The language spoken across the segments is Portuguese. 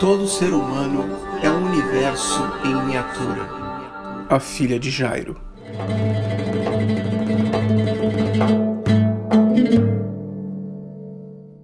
Todo ser humano é um universo em miniatura. A filha de Jairo.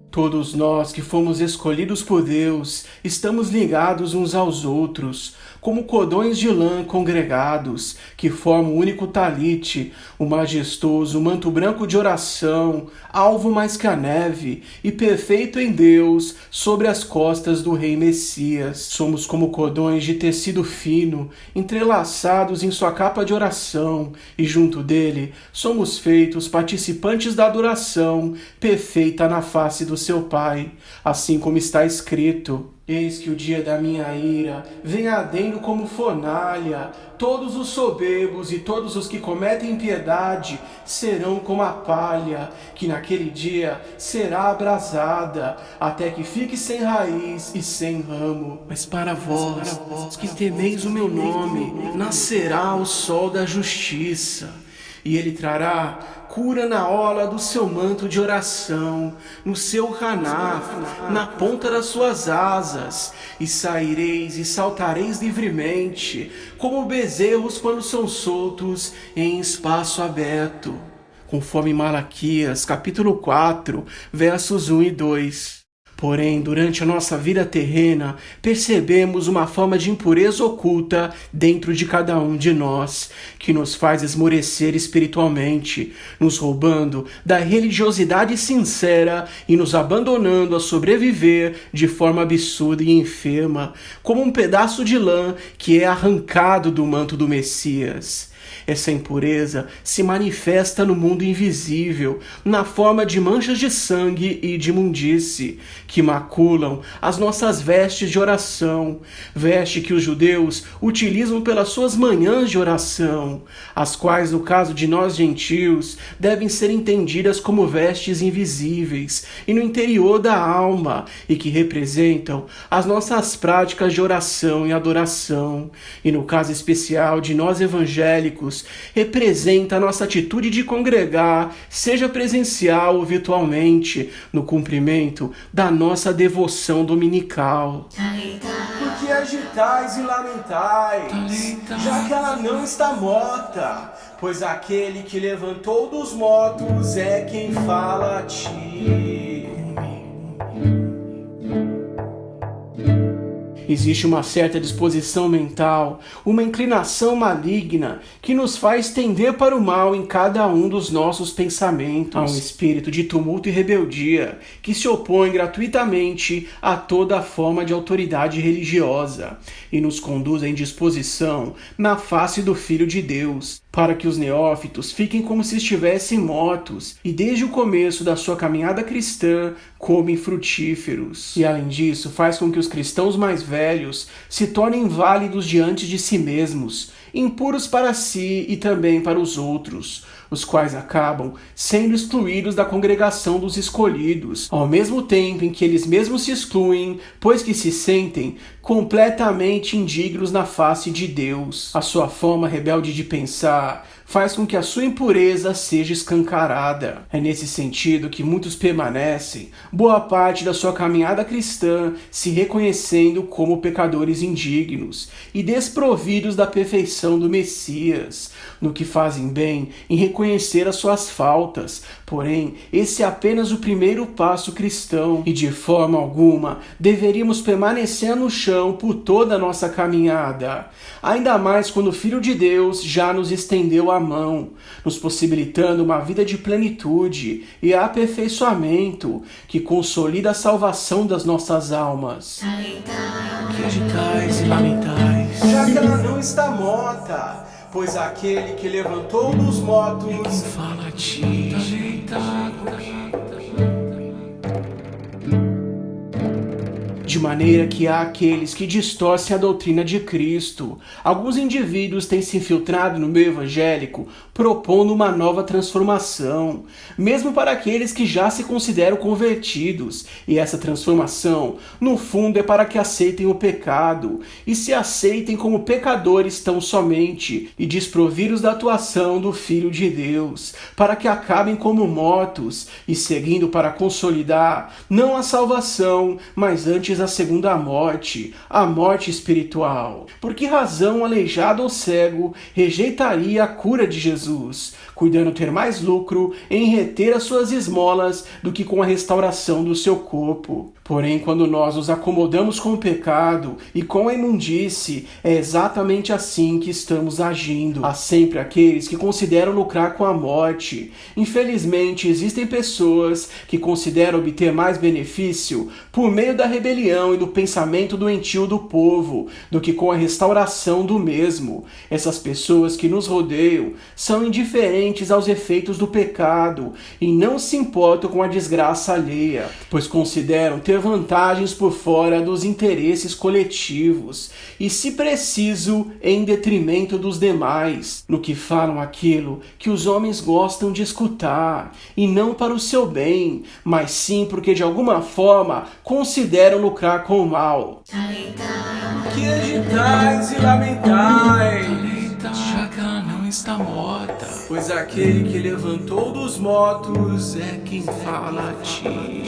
Todos nós que fomos escolhidos por Deus, estamos ligados uns aos outros, como cordões de lã congregados, que formam o único talite, o majestoso manto branco de oração, alvo mais que a neve, e perfeito em Deus, sobre as costas do Rei Messias. Somos como cordões de tecido fino, entrelaçados em sua capa de oração, e junto dele somos feitos participantes da adoração, perfeita na face do seu Pai, assim como está escrito: eis que o dia da minha ira vem ardendo como fornalha, todos os soberbos e todos os que cometem impiedade serão como a palha, que naquele dia será abrasada, até que fique sem raiz e sem ramo. Mas para vós, que temeis o meu nome, nascerá o sol da justiça, e ele trará cura na orla do seu manto de oração, no seu hanaf, na ponta das suas asas, e saireis e saltareis livremente, como bezerros quando são soltos em espaço aberto. Conforme Malaquias, capítulo 4, versos 1 e 2. Porém, durante a nossa vida terrena, percebemos uma forma de impureza oculta dentro de cada um de nós, que nos faz esmorecer espiritualmente, nos roubando da religiosidade sincera e nos abandonando a sobreviver de forma absurda e enferma, como um pedaço de lã que é arrancado do manto do Messias. Essa impureza se manifesta no mundo invisível, na forma de manchas de sangue e de imundície, que maculam as nossas vestes de oração, veste que os judeus utilizam pelas suas manhãs de oração, as quais, no caso de nós gentios, devem ser entendidas como vestes invisíveis e no interior da alma, e que representam as nossas práticas de oração e adoração, e no caso especial de nós evangélicos, representa a nossa atitude de congregar, seja presencial ou virtualmente, no cumprimento da nossa devoção dominical. Por que agitais e lamentais, já que ela não está morta? Pois aquele que levantou dos mortos é quem fala a ti. Existe uma certa disposição mental, uma inclinação maligna que nos faz tender para o mal em cada um dos nossos pensamentos. Há um espírito de tumulto e rebeldia que se opõe gratuitamente a toda forma de autoridade religiosa e nos conduz à indisposição na face do Filho de Deus, para que os neófitos fiquem como se estivessem mortos e desde o começo da sua caminhada cristã comem frutíferos. E além disso, faz com que os cristãos mais velhos se tornem válidos diante de si mesmos, impuros para si e também para os outros, os quais acabam sendo excluídos da congregação dos escolhidos, ao mesmo tempo em que eles mesmos se excluem, pois que se sentem completamente indignos na face de Deus. A sua forma rebelde de pensar faz com que a sua impureza seja escancarada. É nesse sentido que muitos permanecem, boa parte da sua caminhada cristã, se reconhecendo como pecadores indignos e desprovidos da perfeição do Messias, no que fazem bem em reconhecer as suas faltas. Porém, esse é apenas o primeiro passo cristão e de forma alguma deveríamos permanecer no chão por toda a nossa caminhada, ainda mais quando o Filho de Deus já nos estendeu a mão, nos possibilitando uma vida de plenitude e aperfeiçoamento que consolida a salvação das nossas almas. Que agitais e lamentais, já que ela não está morta, pois aquele que levantou dos mortos é quem fala a ti. De maneira que há aqueles que distorcem a doutrina de Cristo. Alguns indivíduos têm se infiltrado no meio evangélico propondo uma nova transformação, mesmo para aqueles que já se consideram convertidos, e essa transformação, no fundo, é para que aceitem o pecado, e se aceitem como pecadores tão somente, e desprovidos da atuação do Filho de Deus, para que acabem como mortos, e seguindo para consolidar, não a salvação, mas antes antes a segunda morte, a morte espiritual. Por que razão um aleijado ou cego rejeitaria a cura de Jesus, cuidando ter mais lucro em reter as suas esmolas do que com a restauração do seu corpo? Porém, quando nós nos acomodamos com o pecado e com a imundície, é exatamente assim que estamos agindo. Há sempre aqueles que consideram lucrar com a morte. Infelizmente, existem pessoas que consideram obter mais benefício por meio da rebelião e do pensamento doentio do povo, do que com a restauração do mesmo. Essas pessoas que nos rodeiam são indiferentes aos efeitos do pecado e não se importam com a desgraça alheia, pois consideram ter vantagens por fora dos interesses coletivos e, se preciso, em detrimento dos demais, no que falam aquilo que os homens gostam de escutar, e não para o seu bem, mas sim porque de alguma forma consideram lucrar com o mal. Que agitais e lamentais, Já que ela não está morta, pois aquele que levantou dos mortos é quem fala a ti.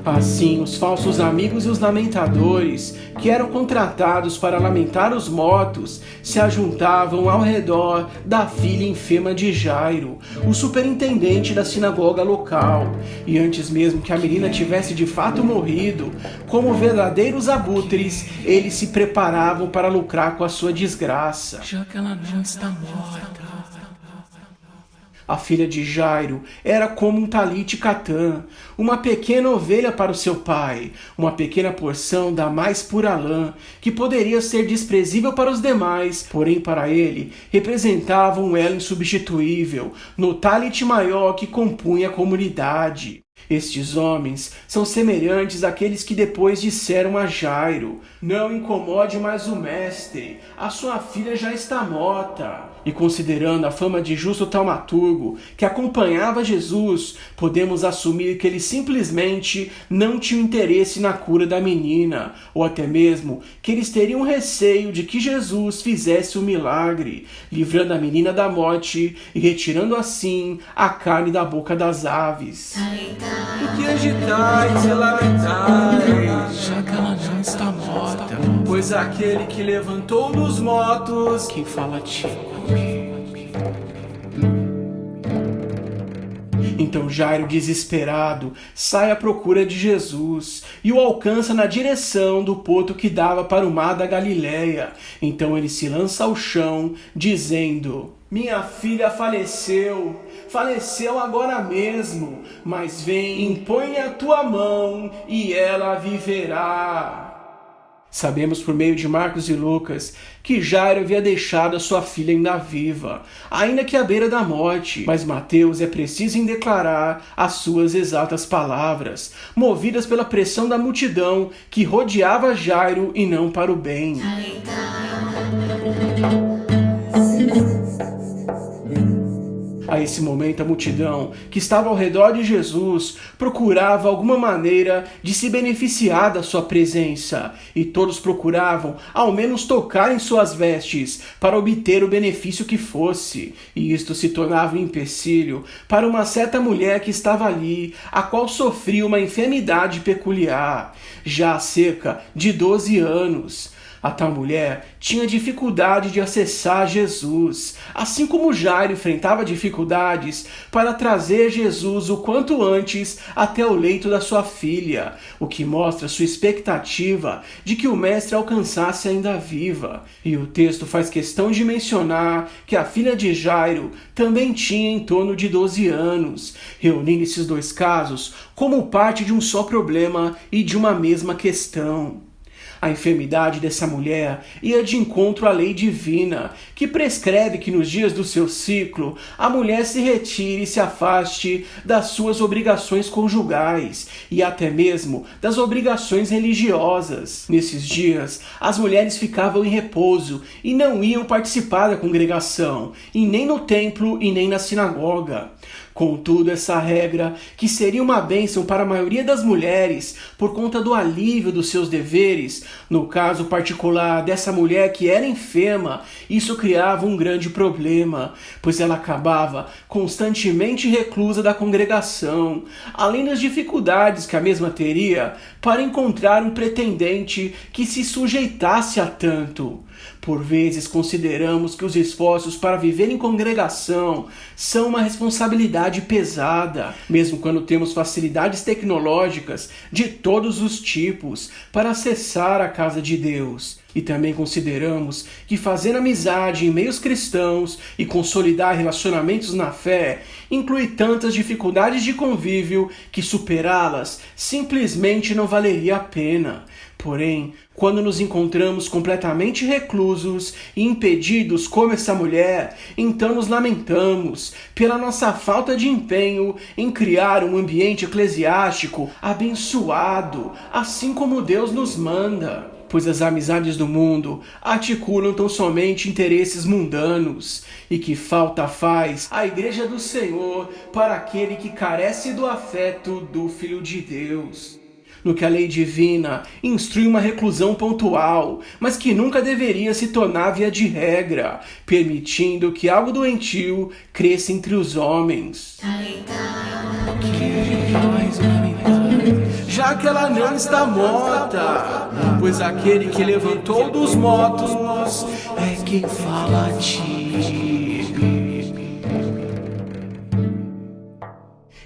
Assim, os falsos amigos e os lamentadores, que eram contratados para lamentar os mortos, se ajuntavam ao redor da filha enferma de Jairo, o superintendente da sinagoga local. E antes mesmo que a menina tivesse de fato morrido, como verdadeiros abutres, eles se preparavam para lucrar com a sua desgraça. Já que ela não está morta. A filha de Jairo era como um talite catã, uma pequena ovelha para o seu pai, uma pequena porção da mais pura lã, que poderia ser desprezível para os demais, porém para ele representava um elo insubstituível no talite maior que compunha a comunidade. Estes homens são semelhantes àqueles que depois disseram a Jairo: não incomode mais o mestre, a sua filha já está morta. E considerando a fama de justo taumaturgo que acompanhava Jesus, podemos assumir que ele simplesmente não tinha interesse na cura da menina, ou até mesmo que eles teriam receio de que Jesus fizesse o milagre, livrando a menina da morte e retirando assim a carne da boca das aves. Por que agitais e lamentais, Já que ela não está morta. pois aquele que levantou dos mortos Quem fala a ti? Então Jairo, desesperado, sai à procura de Jesus e o alcança na direção do porto que dava para o mar da Galileia. Então ele se lança ao chão, dizendo: minha filha faleceu agora mesmo, mas vem, impõe a tua mão e ela viverá. Sabemos por meio de Marcos e Lucas que Jairo havia deixado a sua filha ainda viva, ainda que à beira da morte, mas Mateus é preciso em declarar as suas exatas palavras, movidas pela pressão da multidão que rodeava Jairo e não para o bem. A esse momento, a multidão que estava ao redor de Jesus procurava alguma maneira de se beneficiar da sua presença, e todos procuravam ao menos tocar em suas vestes para obter o benefício que fosse, e isto se tornava um empecilho para uma certa mulher que estava ali, a qual sofria uma enfermidade peculiar, já há cerca de 12 anos. A tal mulher tinha dificuldade de acessar Jesus, assim como Jairo enfrentava dificuldades para trazer Jesus o quanto antes até o leito da sua filha, o que mostra sua expectativa de que o mestre alcançasse ainda viva. E o texto faz questão de mencionar que a filha de Jairo também tinha em torno de 12 anos, reunindo esses dois casos como parte de um só problema e de uma mesma questão. A enfermidade dessa mulher ia de encontro à lei divina, que prescreve que nos dias do seu ciclo a mulher se retire e se afaste das suas obrigações conjugais e até mesmo das obrigações religiosas. Nesses dias, as mulheres ficavam em repouso e não iam participar da congregação, e nem no templo e nem na sinagoga. Contudo, essa regra, que seria uma bênção para a maioria das mulheres por conta do alívio dos seus deveres, no caso particular dessa mulher que era enferma, isso criava um grande problema, pois ela acabava constantemente reclusa da congregação, além das dificuldades que a mesma teria para encontrar um pretendente que se sujeitasse a tanto. Por vezes consideramos que os esforços para viver em congregação são uma responsabilidade pesada, mesmo quando temos facilidades tecnológicas de todos os tipos para acessar a casa de Deus. E também consideramos que fazer amizade em meios cristãos e consolidar relacionamentos na fé inclui tantas dificuldades de convívio que superá-las simplesmente não valeria a pena. Porém, quando nos encontramos completamente reclusos e impedidos como essa mulher, então nos lamentamos pela nossa falta de empenho em criar um ambiente eclesiástico abençoado, assim como Deus nos manda. Pois as amizades do mundo articulam tão somente interesses mundanos, e que falta faz a Igreja do Senhor para aquele que carece do afeto do Filho de Deus. No que a lei divina instrui uma reclusão pontual, mas que nunca deveria se tornar via de regra, permitindo que algo doentio cresça entre os homens. Já que ela não está morta, pois aquele que levantou dos mortos É quem fala a ti.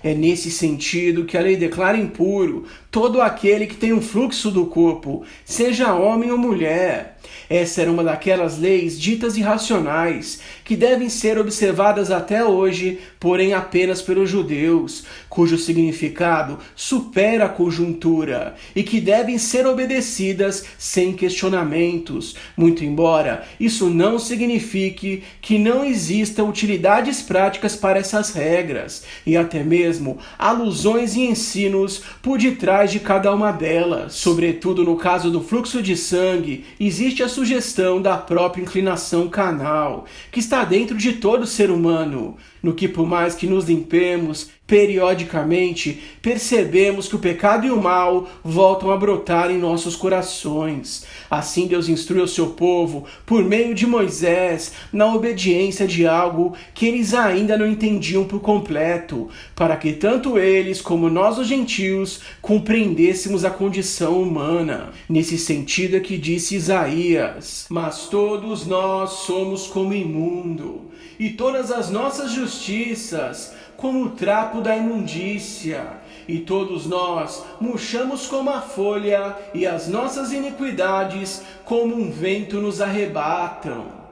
É nesse sentido que a lei declara impuro todo aquele que tem um fluxo do corpo, seja homem ou mulher. Essa era uma daquelas leis ditas irracionais, que devem ser observadas até hoje, porém apenas pelos judeus, cujo significado supera a conjuntura, e que devem ser obedecidas sem questionamentos, muito embora isso não signifique que não existam utilidades práticas para essas regras, e até mesmo alusões e ensinos por detrás de cada uma delas. Sobretudo no caso do fluxo de sangue, existe a sugestão da própria inclinação carnal, que está dentro de todo ser humano, no que por mais que nos limpemos, periodicamente percebemos que o pecado e o mal voltam a brotar em nossos corações. Assim Deus instrui o seu povo, por meio de Moisés, na obediência de algo que eles ainda não entendiam por completo, para que tanto eles como nós os gentios compreendêssemos a condição humana. Nesse sentido é que disse Isaías: "Mas todos nós somos como imundo, e todas as nossas justiças como o trapo da imundícia, e todos nós murchamos como a folha, e as nossas iniquidades como um vento nos arrebatam."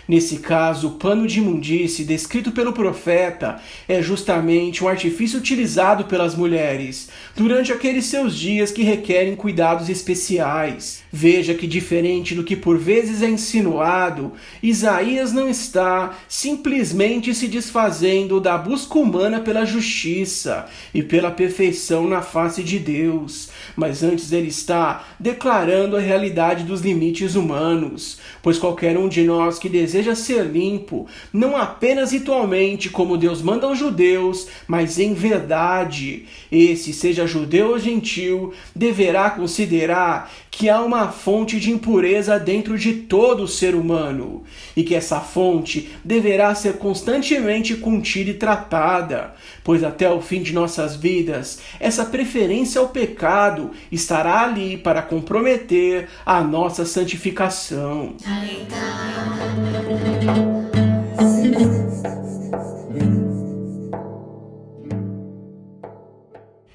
Nesse caso, o pano de imundície descrito pelo profeta é justamente um artifício utilizado pelas mulheres durante aqueles seus dias que requerem cuidados especiais. Veja que, diferente do que por vezes é insinuado, Isaías não está simplesmente se desfazendo da busca humana pela justiça e pela perfeição na face de Deus, mas antes ele está declarando a realidade dos limites humanos, pois qualquer um de nós que deseja ser limpo, não apenas ritualmente como Deus manda aos judeus, mas em verdade, esse, seja judeu ou gentil, deverá considerar que há uma fonte de impureza dentro de todo o ser humano, e que essa fonte deverá ser constantemente contida e tratada, pois até o fim de nossas vidas, essa preferência ao pecado estará ali para comprometer a nossa santificação.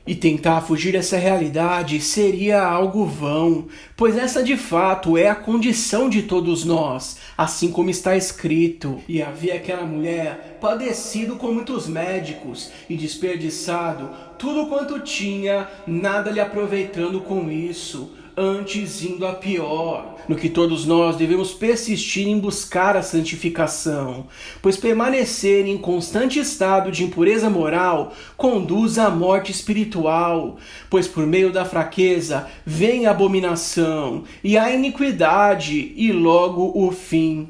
E tentar fugir dessa realidade seria algo vão, pois essa de fato é a condição de todos nós, assim como está escrito: "E havia aquela mulher padecido com muitos médicos e desperdiçado tudo quanto tinha, nada lhe aproveitando com isso, antes indo a pior." No que todos nós devemos persistir em buscar a santificação, pois permanecer em constante estado de impureza moral conduz à morte espiritual, pois por meio da fraqueza vem a abominação e a iniquidade e logo o fim.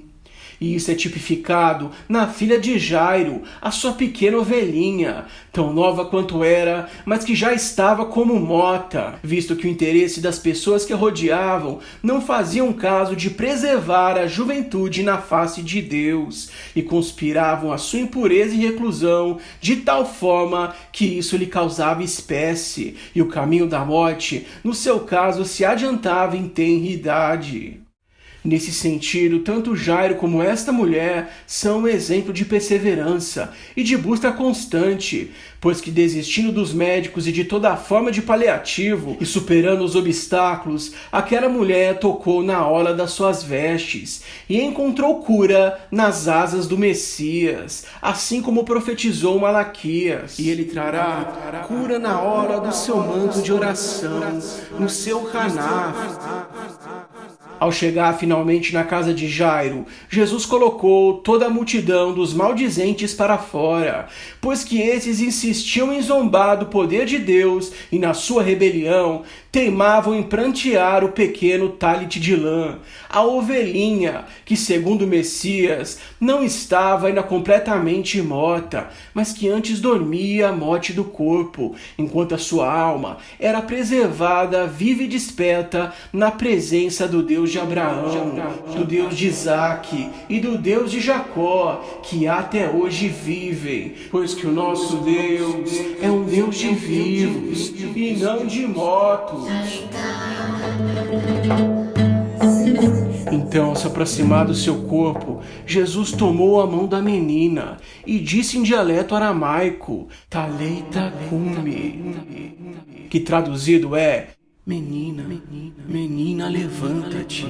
E isso é tipificado na filha de Jairo, a sua pequena ovelhinha, tão nova quanto era, mas que já estava como morta, visto que o interesse das pessoas que a rodeavam não faziam caso de preservar a juventude na face de Deus, e conspiravam a sua impureza e reclusão de tal forma que isso lhe causava espécie, e o caminho da morte, no seu caso, se adiantava em tenra idade. Nesse sentido, tanto Jairo como esta mulher são um exemplo de perseverança e de busca constante, pois que desistindo dos médicos e de toda a forma de paliativo e superando os obstáculos, aquela mulher tocou na orla das suas vestes e encontrou cura nas asas do Messias, assim como profetizou Malaquias. E ele trará cura na hora do seu manto de oração, no seu canaf. Ao chegar finalmente na casa de Jairo, Jesus colocou toda a multidão dos maldizentes para fora, pois que esses insistiam em zombar do poder de Deus e na sua rebelião teimavam em prantear o pequeno talit de lã, a ovelhinha que, segundo o Messias, não estava ainda completamente morta, mas que antes dormia a morte do corpo, enquanto a sua alma era preservada viva e desperta na presença do Deus de Abraão, do Deus de Isaque e do Deus de Jacó, que até hoje vivem, pois que o nosso Deus é um Deus de vivos e não de mortos. Então, ao se aproximar do seu corpo, Jesus tomou a mão da menina e disse em dialeto aramaico, Taleita cumi, que traduzido é, menina, menina, levanta-te.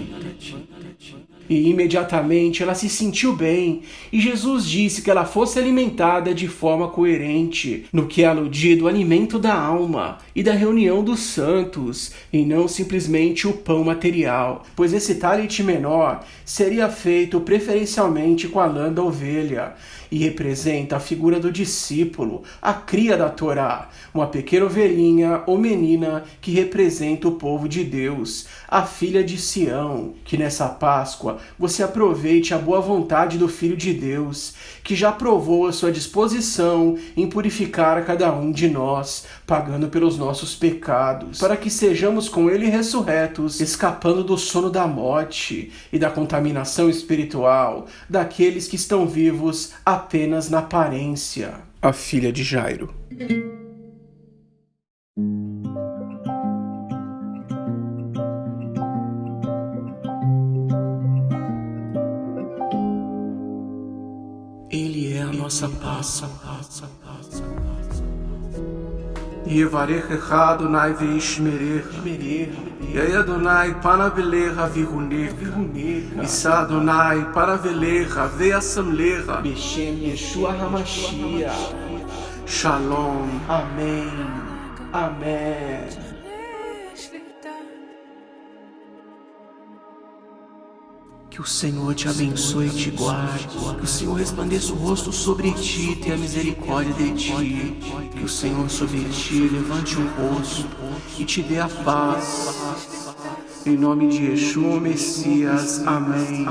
E imediatamente ela se sentiu bem, e Jesus disse que ela fosse alimentada de forma coerente, no que é aludido o alimento da alma e da reunião dos santos, e não simplesmente o pão material, pois esse talit menor seria feito preferencialmente com a lã da ovelha, e representa a figura do discípulo, a cria da Torá, uma pequena ovelhinha ou menina que representa o povo de Deus, a filha de Sião. Que nessa Páscoa você aproveite a boa vontade do Filho de Deus, que já provou a sua disposição em purificar a cada um de nós, pagando pelos nossos pecados, para que sejamos com ele ressurretos, escapando do sono da morte e da contaminação espiritual daqueles que estão vivos apenas na aparência. A filha de Jairo. Ele é a nossa paz. Yevarech Adonai veishmerecha, Yai Adonai panavelecha virunecha, Issa Adonai panavelecha veasamlecha, Beshem Yeshua HaMashiach. Shalom. Amém. Amém. Que o Senhor te abençoe e te guarde. Que o Senhor resplandeça o rosto sobre ti e tenha misericórdia de ti. Que o Senhor sobre ti levante o rosto e te dê a paz. Em nome de Yeshua, Messias. Amém.